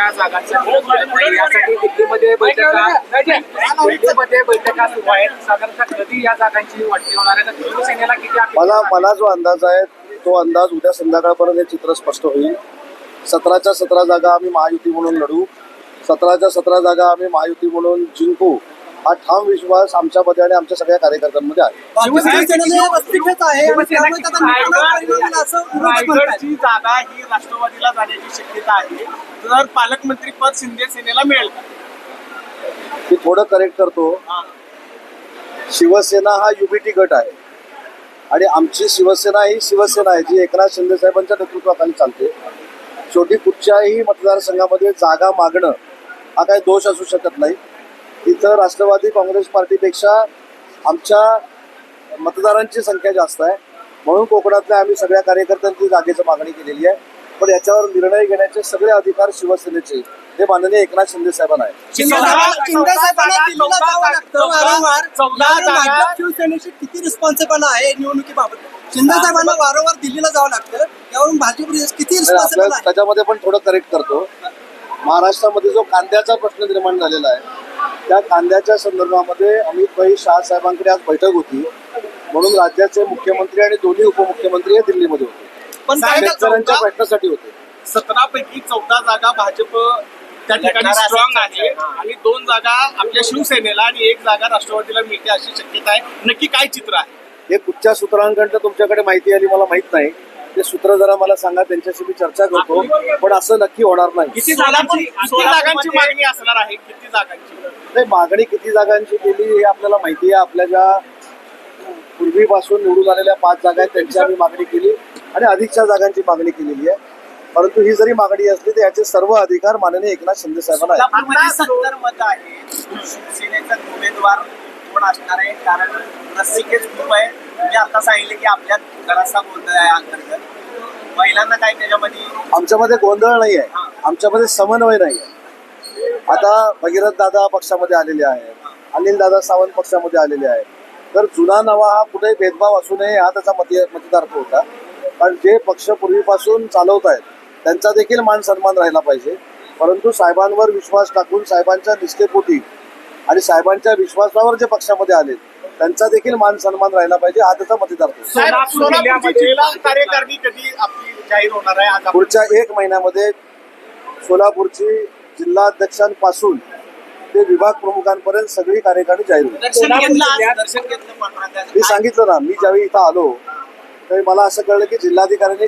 त्या जागांचं यासाठी दिल्लीमध्ये बैठका सुरू आहेत. साधारणतः कधी या जागांची वाटणी होणार आहे? शिवसेनेला किती मला जो अंदाज आहे तो अंदाज उद्या संध्याकाळपर्यंत हे चित्र स्पष्ट होईल. 17च्या 17 जागा आम्ही महायुती म्हणून लढू, 17च्या 17 जागा आम्ही महायुती म्हणून जिंकू, हा ठाम विश्वास आमच्यामध्ये आणि आमच्या सगळ्या कार्यकर्त्यांमध्ये आहे. रायगडची जागा ही राष्ट्रवादीला जाण्याची शक्यता आहे, तर पालकमंत्री पद शिंदे सेनेला मिळेल का? मी थोडं करेक्ट करतो. शिवसेना हा युबीटी गट आहे आणि आमची शिवसेना ही शिवसेना आहे जी एकनाथ शिंदे साहेबांच्या नेतृत्वाखाली चालते. शेवटी कुठच्याही मतदारसंघामध्ये जागा मागणं हा काही दोष असू शकत नाही. इथं राष्ट्रवादी काँग्रेस पार्टीपेक्षा आमच्या मतदारांची संख्या जास्त आहे, म्हणून कोकणातल्या आम्ही सगळ्या कार्यकर्त्यांची जागेची मागणी केलेली आहे. पण याच्यावर निर्णय घेण्याचे सगळे अधिकार शिवसेनेचे हे माननीय एकनाथ शिंदे साहेबांना आहे. शिवसेनेची किती रिस्पॉन्सिबल आहे निवडणुकीबाबत? शिंदे साहेबांना वारंवार दिल्लीला जावं लागतं, यावरून भाजप किती रिस्पॉन्सिबल आहे? त्याच्यामध्ये पण थोडं करेक्ट करतो. महाराष्ट्रामध्ये जो कांद्याचा प्रश्न निर्माण झालेला आहे त्या कांद्याच्या संदर्भामध्ये अमित भाई शाह साहेबांकडे आज बैठक होती, म्हणून राज्याचे मुख्यमंत्री आणि दोन्ही उपमुख्यमंत्री हे दिल्लीमध्ये होते. पण शेतकऱ्यांच्या प्रश्नासाठी होते. 17 पैकी 14 जागा भाजप त्या ठिकाणी स्ट्रॉंग आहे आणि 2 जागा आपल्या शिवसेनेला आणि 1 जागा राष्ट्रवादीला मिळते अशी शक्यता आहे. नक्की काय चित्र आहे? हे कुठच्या सूत्रांकडनं तुमच्याकडे माहिती आली मला माहित नाही. ते सूत्र जरा मला सांगा, त्यांच्याशी मी चर्चा करतो. पण असं नक्की होणार नाही. किती जागांची मागणी असणार आहे? किती जागांची नाही, मागणी किती जागांची केली हे आपल्याला माहिती आहे. आपल्या ज्या पूर्वीपासून निवडून आलेल्या 5 जागा आहेत त्यांची आम्ही मागणी केली आणि अधिकच्या जागांची मागणी केलेली आहे. परंतु ही जरी मागणी असली तर याचे सर्व अधिकार माननीय एकनाथ शिंदे साहेबांना आहेत. 70 मत आहे. शिवसेनेचा उमेदवार कोण असणार आहे? कारण रस्सीकेच खूप आहे. तुम्ही आता सांगितले की आपल्यात जरासा गोंधळ आहे अंतर्गत. महिलांना काय त्याच्यामध्ये? आमच्यामध्ये गोंधळ नाही आहे, आमच्यामध्ये समन्वय नाही आहे. आता भगीरथ दादा पक्षामध्ये आलेले आहेत, अनिल दादा सावंत पक्षामध्ये आलेले आहेत. तर जुना नवा हा कुठेही भेदभाव असू नये हा त्याचा मतितार्थ होता. कारण जे पक्ष पूर्वीपासून चालवत आहेत त्यांचा देखील मान सन्मान राहिला पाहिजे. परंतु साहेबांवर विश्वास टाकून साहेबांच्या निष्ठेपोटी आणि साहेबांच्या विश्वासावर जे पक्षामध्ये आले त्यांचा देखील मान सन्मान राहिला पाहिजे हा त्याचा मतितार्थ होता. कार्यकारिणी कधी आपली जाहीर होणार आहे? पुढच्या 1 महिन्यामध्ये सोलापूरची जिल्हाध्यक्षांपासून ते विभाग प्रमुखांपर्यंत सगळी कार्यकारिणी जाहीर होईल. दर्शन घेतलं मी सांगितलं ना, मी ज्यावेळी इथं आलो त्यावेळी मला असं कळलं की जिल्हाधिकाऱ्यांनी